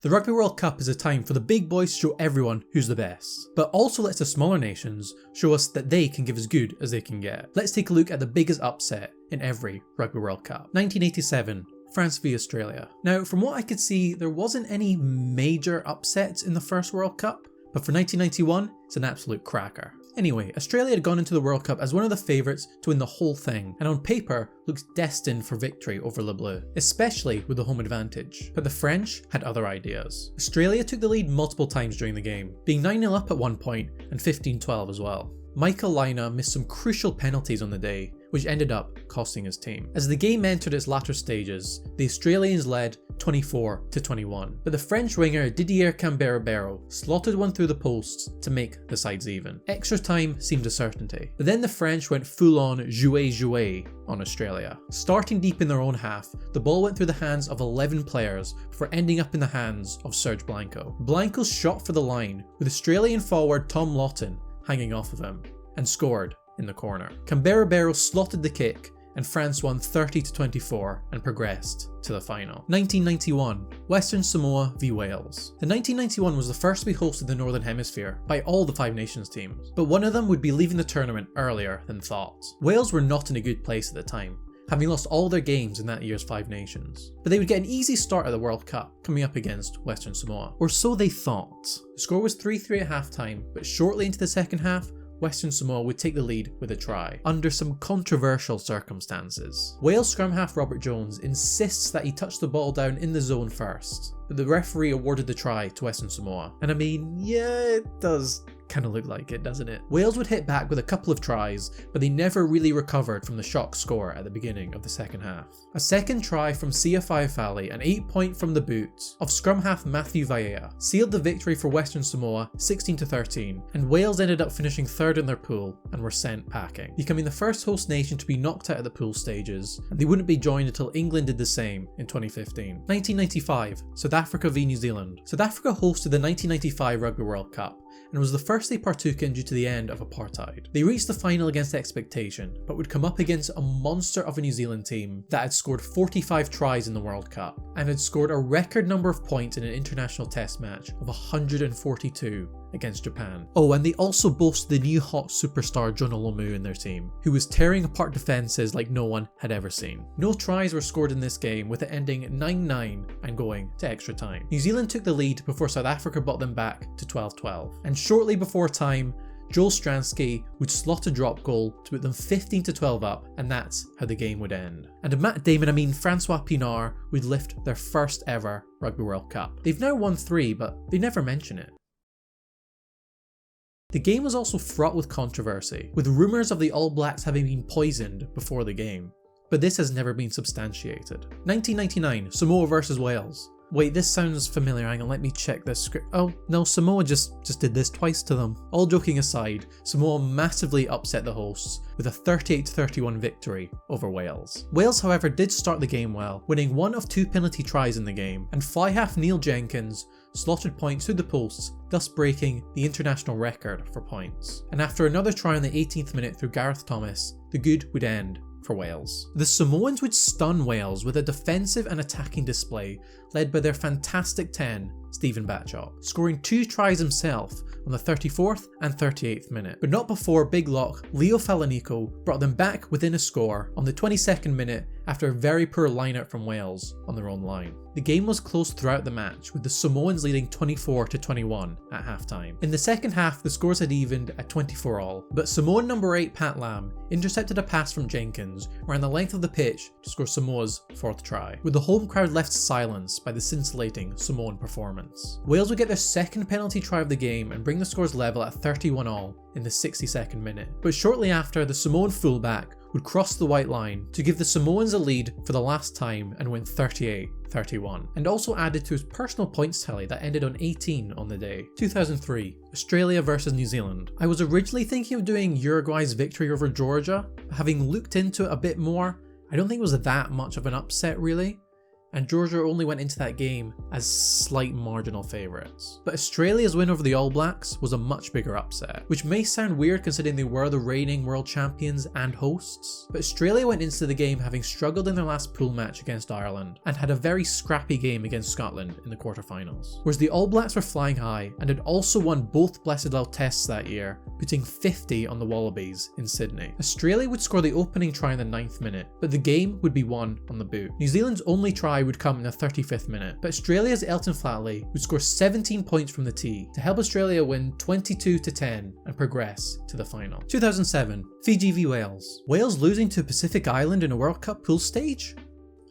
The Rugby World Cup is a time for the big boys to show everyone who's the best, but also lets the smaller nations show us that they can give as good as they can get. Let's take a look at the biggest upset in every Rugby World Cup. 1987, France v Australia. Now, from what I could see, there wasn't any major upsets in the first World Cup, but for 1991, it's an absolute cracker. Anyway, Australia had gone into the World Cup as one of the favourites to win the whole thing, and on paper looks destined for victory over Le Bleu, especially with the home advantage. But the French had other ideas. Australia took the lead multiple times during the game, being 9-0 up at one point and 15-12 as well. Michael Lina missed some crucial penalties on the day, which ended up costing his team. As the game entered its latter stages, the Australians led 24-21, but the French winger Didier Camberabero slotted one through the posts to make the sides even. Extra time seemed a certainty, but then the French went full-on jouer on Australia. Starting deep in their own half, the ball went through the hands of 11 players before ending up in the hands of Serge Blanco. Blanco shot for the line, with Australian forward Tom Lawton hanging off of him, and scored in the corner. Camberabero slotted the kick, and France won 30-24 and progressed to the final. 1991, Western Samoa v Wales. The 1991 was the first to be hosted in the Northern Hemisphere by all the Five Nations teams, but one of them would be leaving the tournament earlier than thought. Wales were not in a good place at the time, having lost all their games in that year's Five Nations. But they would get an easy start at the World Cup, coming up against Western Samoa. Or so they thought. The score was 3-3 at half-time, but shortly into the second half, Western Samoa would take the lead with a try, under some controversial circumstances. Wales scrum half Robert Jones insists that he touched the ball down in the zone first, but the referee awarded the try to Western Samoa. And I mean, yeah, it does kind of look like it, doesn't it? Wales would hit back with a couple of tries, but they never really recovered from the shock score at the beginning of the second half. A second try from Sia Faifali and 8-point from the boot of scrum half Matthew Vaea sealed the victory for Western Samoa 16-13, and Wales ended up finishing third in their pool and were sent packing, becoming the first host nation to be knocked out of the pool stages, and they wouldn't be joined until England did the same in 2015. 1995, South Africa v New Zealand. South Africa hosted the 1995 Rugby World Cup, and was the first they partook in due to the end of apartheid. They reached the final against expectation, but would come up against a monster of a New Zealand team that had scored 45 tries in the World Cup, and had scored a record number of points in an international test match of 142 against Japan. Oh, and they also boasted the new hot superstar Jonah Lomu in their team, who was tearing apart defences like no one had ever seen. No tries were scored in this game, with it ending 9-9 and going to extra time. New Zealand took the lead before South Africa brought them back to 12-12, and shortly before time, Joel Stransky would slot a drop goal to put them 15-12 up, and that's how the game would end. And of Matt Damon, I mean Francois Pienaar would lift their first ever Rugby World Cup. They've now won 3, but they never mention it. The game was also fraught with controversy, with rumours of the All Blacks having been poisoned before the game, but this has never been substantiated. 1999, Samoa vs Wales. Wait, this sounds familiar, hang on, let me check this script. Oh, no, Samoa just did this twice to them. All joking aside, Samoa massively upset the hosts with a 38-31 victory over Wales. Wales, however, did start the game well, winning one of 2 penalty tries in the game, and fly half Neil Jenkins slotted points through the posts, thus breaking the international record for points. And after another try in the 18th minute through Gareth Thomas, the good would end for Wales. The Samoans would stun Wales with a defensive and attacking display led by their fantastic 10, Stephen Batchop, scoring 2 tries himself on the 34th and 38th minute, but not before big lock Leo Falanico brought them back within a score on the 22nd minute after a very poor lineup from Wales on their own line. The game was close throughout the match, with the Samoans leading 24-21 at halftime. In the second half, the scores had evened at 24-all, but Samoan number 8 Pat Lam intercepted a pass from Jenkins around the length of the pitch to score Samoa's 4th try, with the home crowd left silenced by the scintillating Samoan performance. Wales would get their second penalty try of the game and bring the scores level at 31-all in the 62nd minute, but shortly after, the Samoan fullback would cross the white line to give the Samoans a lead for the last time and win 38-31, and also added to his personal points tally that ended on 18 on the day. 2003, Australia vs New Zealand. I was originally thinking of doing Uruguay's victory over Georgia, but having looked into it a bit more, I don't think it was that much of an upset really. and Georgia only went into that game as slight marginal favourites. But Australia's win over the All Blacks was a much bigger upset, which may sound weird considering they were the reigning world champions and hosts, but Australia went into the game having struggled in their last pool match against Ireland and had a very scrappy game against Scotland in the quarterfinals. Whereas the All Blacks were flying high and had also won both Blessed Isle tests that year, putting 50 on the Wallabies in Sydney. Australia would score the opening try in the 9th minute, but the game would be won on the boot. New Zealand's only try would come in the 35th minute, but Australia's Elton Flatley would score 17 points from the tee to help Australia win 22-10 and progress to the final. 2007, Fiji v Wales. Wales losing to a Pacific island in a World Cup pool stage?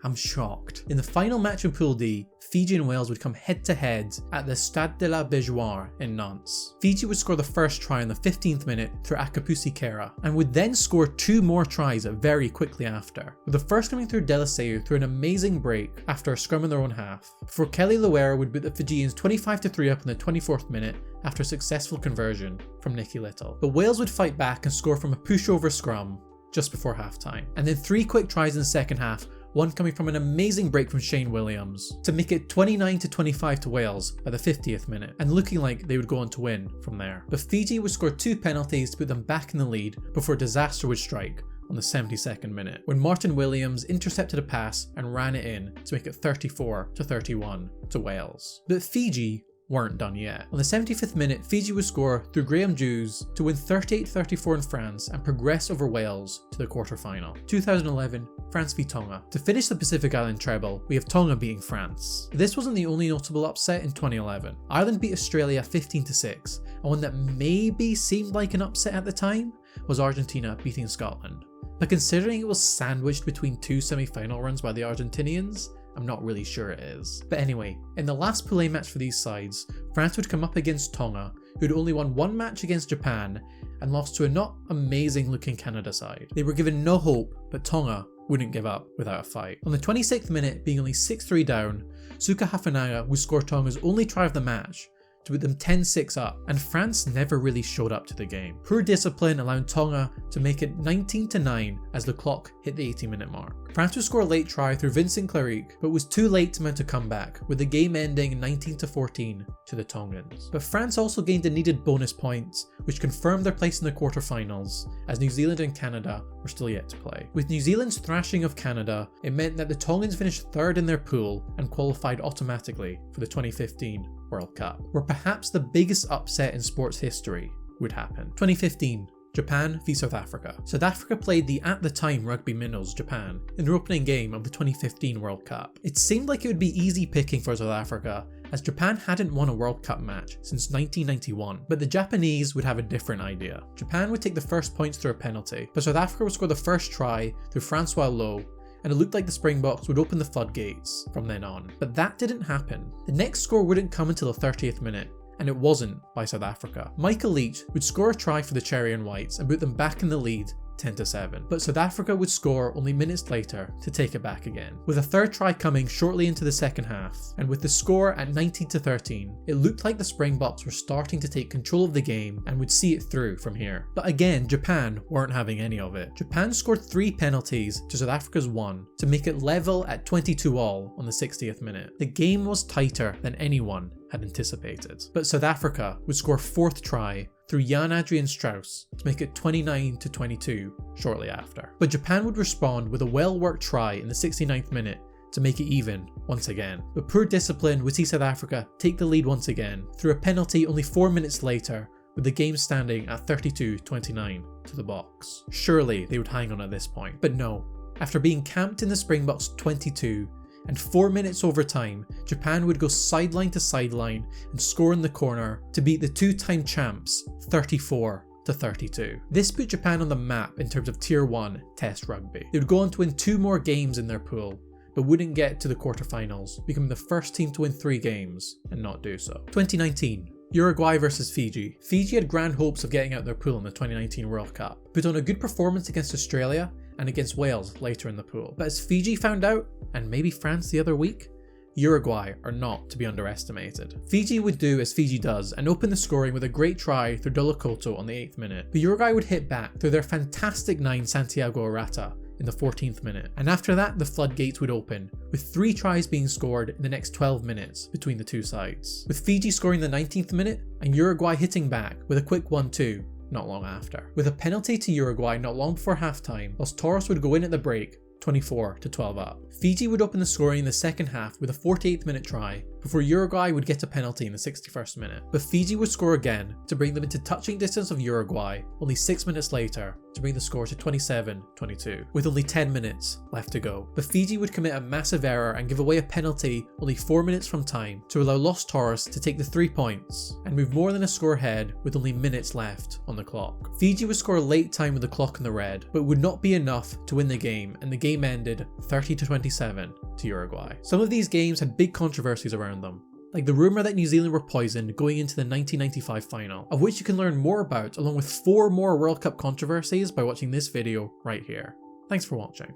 I'm shocked. In the final match in Pool D, Fiji and Wales would come head to head at the Stade de la Beaujoire in Nantes. Fiji would score the first try in the 15th minute through Akapusi Kera, and would then score 2 more tries very quickly after, with the first coming through Deliseu through an amazing break after a scrum in their own half, before Kelly Loera would put the Fijians 25-3 up in the 24th minute after a successful conversion from Nicky Little. But Wales would fight back and score from a pushover scrum just before half-time, and then 3 quick tries in the second half, one coming from an amazing break from Shane Williams, to make it 29-25 to Wales by the 50th minute, and looking like they would go on to win from there. But Fiji would score 2 penalties to put them back in the lead before disaster would strike on the 72nd minute, when Martin Williams intercepted a pass and ran it in to make it 34-31 to Wales. But Fiji weren't done yet. On the 75th minute, Fiji would score through Graham Jews to win 38-34 in France and progress over Wales to the quarter-final. 2011, France v Tonga. To finish the Pacific Island treble, we have Tonga beating France. This wasn't the only notable upset in 2011. Ireland beat Australia 15-6, and one that maybe seemed like an upset at the time was Argentina beating Scotland. But considering it was sandwiched between 2 semi-final runs by the Argentinians, I'm not really sure it is. But anyway, in the last Pool A match for these sides, France would come up against Tonga, who'd only won 1 match against Japan and lost to a not amazing looking Canada side. They were given no hope, but Tonga wouldn't give up without a fight. On the 26th minute, being only 6-3 down, Suka Hafanaga would score Tonga's only try of the match to put them 10-6 up, and France never really showed up to the game. Poor discipline allowed Tonga to make it 19-9 as the clock hit the 80-minute mark. France would score a late try through Vincent Claric, but was too late to mount a comeback, with the game ending 19-14 to the Tongans. But France also gained a needed bonus point, which confirmed their place in the quarterfinals, as New Zealand and Canada were still yet to play. With New Zealand's thrashing of Canada, it meant that the Tongans finished 3rd in their pool and qualified automatically for the 2015 World Cup, where perhaps the biggest upset in sports history would happen. 2015, Japan v South Africa. South Africa played the at the time rugby minnows Japan in their opening game of the 2015 World Cup. It seemed like it would be easy picking for South Africa, as Japan hadn't won a World Cup match since 1991, but the Japanese would have a different idea. Japan would take the first points through a penalty, but South Africa would score the first try through Francois Lowe, and it looked like the Springboks would open the floodgates from then on. But that didn't happen. The next score wouldn't come until the 30th minute, and it wasn't by South Africa. Michael Leach would score a try for the Cherry and Whites and put them back in the lead 10-7, but South Africa would score only minutes later to take it back again, with a third try coming shortly into the second half, and with the score at 19-13, it looked like the Springboks were starting to take control of the game and would see it through from here. But again, Japan weren't having any of it. Japan scored 3 penalties to South Africa's 1 to make it level at 22-all on the 60th minute. The game was tighter than anyone had anticipated, but South Africa would score 4th try through Jan Adrian Strauss to make it 29-22 shortly after. But Japan would respond with a well-worked try in the 69th minute to make it even once again. But poor discipline would see South Africa take the lead once again through a penalty only 4 minutes later, with the game standing at 32-29 to the Boks. Surely they would hang on at this point, but no. After being camped in the Springboks 22 and 4 minutes overtime, Japan would go sideline to sideline and score in the corner to beat the 2-time champs 34-32. This put Japan on the map in terms of Tier 1 Test rugby. They would go on to win 2 more games in their pool, but wouldn't get to the quarterfinals, becoming the first team to win 3 games and not do so. 2019. Uruguay vs Fiji. Fiji had grand hopes of getting out their pool in the 2019 World Cup, put on a good performance against Australia and against Wales later in the pool. But as Fiji found out, and maybe France the other week, Uruguay are not to be underestimated. Fiji would do as Fiji does and open the scoring with a great try through Dolokoto on the 8th minute, but Uruguay would hit back through their fantastic 9 Santiago Arata in the 14th minute. And after that, the floodgates would open, with 3 tries being scored in the next 12 minutes between the two sides, with Fiji scoring the 19th minute and Uruguay hitting back with a quick 1-2 not long after, with a penalty to Uruguay not long before halftime, whilst Torres would go in at the break 24-12 up. Fiji would open the scoring in the second half with a 48th minute try, before Uruguay would get a penalty in the 61st minute. But Fiji would score again to bring them into touching distance of Uruguay only 6 minutes later to bring the score to 27-22, with only 10 minutes left to go. But Fiji would commit a massive error and give away a penalty only 4 minutes from time to allow Los Torres to take the 3 points and move more than a score ahead with only minutes left on the clock. Fiji would score a late time with the clock in the red, but would not be enough to win the game, and the game ended 30-27 to Uruguay. Some of these games had big controversies around them, like the rumour that New Zealand were poisoned going into the 1995 final, of which you can learn more about along with 4 more World Cup controversies by watching this video right here. Thanks for watching.